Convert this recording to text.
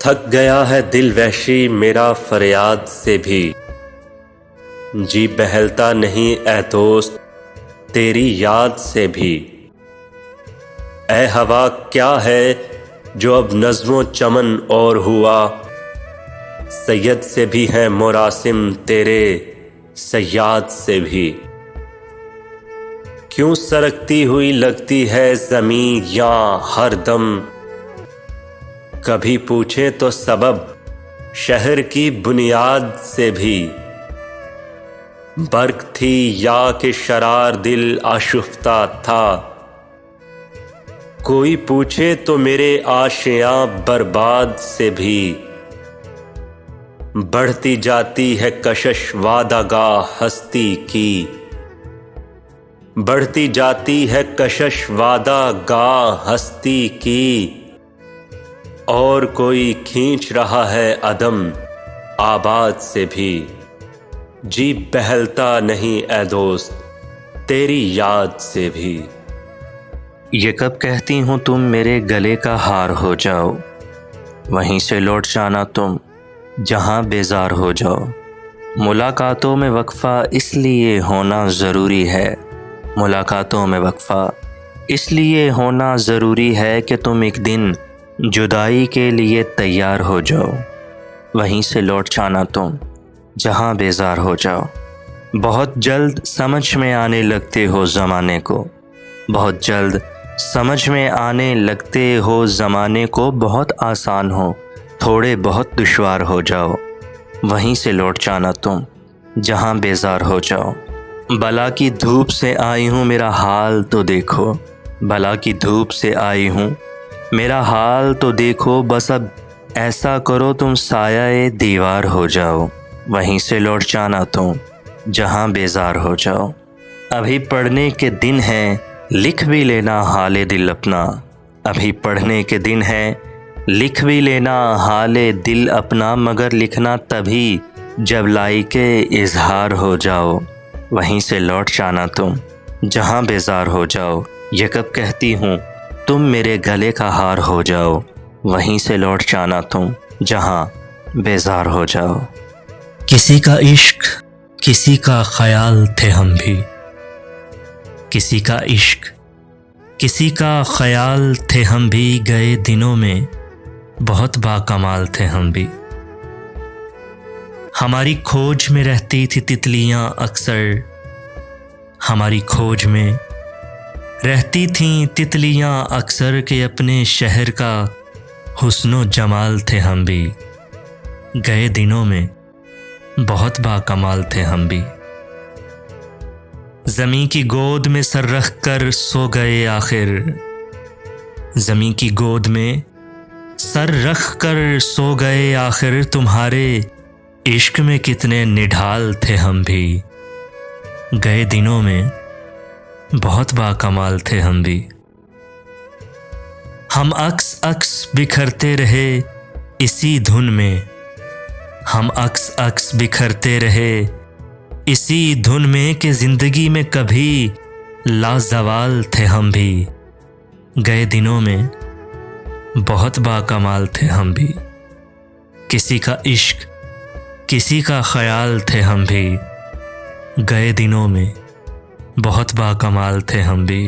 थक गया है दिल वहशी मेरा फरियाद से भी, जी बहलता नहीं ऐ दोस्त तेरी याद से भी। ऐ हवा क्या है जो अब नज़्मो चमन और हुआ, सैयद से भी है मुरासिम तेरे सयाद से भी। क्यों सरकती हुई लगती है ज़मीं यहाँ हर दम, कभी पूछे तो सबब शहर की बुनियाद से भी। बर्क थी या कि शरार दिल आशुफ्ता था, कोई पूछे तो मेरे आशियां बर्बाद से भी। बढ़ती जाती है कशिश वादागाह हस्ती की, बढ़ती जाती है कशिश वादागाह हस्ती की। और कोई खींच रहा है अदम आबाद से भी, जी बहलता नहीं ऐ दोस्त तेरी याद से भी। ये कब कहती हूँ तुम मेरे गले का हार हो जाओ, वहीं से लौट जाना तुम जहाँ बेजार हो जाओ। मुलाकातों में वक्फ़ा इसलिए होना ज़रूरी है, मुलाकातों में वक्फ़ा इसलिए होना ज़रूरी है कि तुम एक दिन जुदाई के लिए तैयार हो जाओ, वहीं से लौट जाना तुम जहाँ बेजार हो जाओ। बहुत जल्द समझ में आने लगते हो ज़माने को, बहुत जल्द समझ में आने लगते हो ज़माने को। बहुत आसान हो थोड़े बहुत दुश्वार हो जाओ, वहीं से लौट जाना तुम जहाँ बेजार हो जाओ। बला की धूप से आई हूँ मेरा हाल तो देखो, बला की धूप से आई हूँ मेरा हाल तो देखो। बस अब ऐसा करो तुम साया दीवार हो जाओ, वहीं से लौट जाना तुम जहाँ बेजार हो जाओ। अभी पढ़ने के दिन हैं लिख भी लेना हाले दिल अपना, अभी पढ़ने के दिन हैं लिख भी लेना हाले दिल अपना। मगर लिखना तभी जब लाइके इजहार हो जाओ, वहीं से लौट जाना तुम जहाँ बेजार हो जाओ। ये कब कहती हूँ तुम मेरे गले का हार हो जाओ, वहीं से लौट जाना तुम जहाँ बेजार हो जाओ। किसी का इश्क किसी का ख्याल थे हम भी, किसी का इश्क किसी का ख्याल थे हम भी। गए दिनों में बहुत बाकमाल थे हम भी। हमारी खोज में रहती थी तितलियां अक्सर, हमारी खोज में रहती थीं तितलियां अक्सर के अपने शहर का हुस्नो जमाल थे हम भी। गए दिनों में बहुत बाकमाल थे हम भी। ज़मीं की गोद में सर रख कर सो गए आखिर, ज़मीं की गोद में सर रख कर सो गए आखिर। तुम्हारे इश्क में कितने निढाल थे हम भी। गए दिनों में बहुत बाकमाल थे हम भी। हम अक्स अक्स बिखरते रहे इसी धुन में, हम अक्स अक्स बिखरते रहे इसी धुन में कि ज़िंदगी में कभी लाजवाल थे हम भी। गए दिनों में बहुत बाकमाल थे हम भी। किसी का इश्क किसी का ख्याल थे हम भी। गए दिनों में बहुत बाकमाल थे हम भी।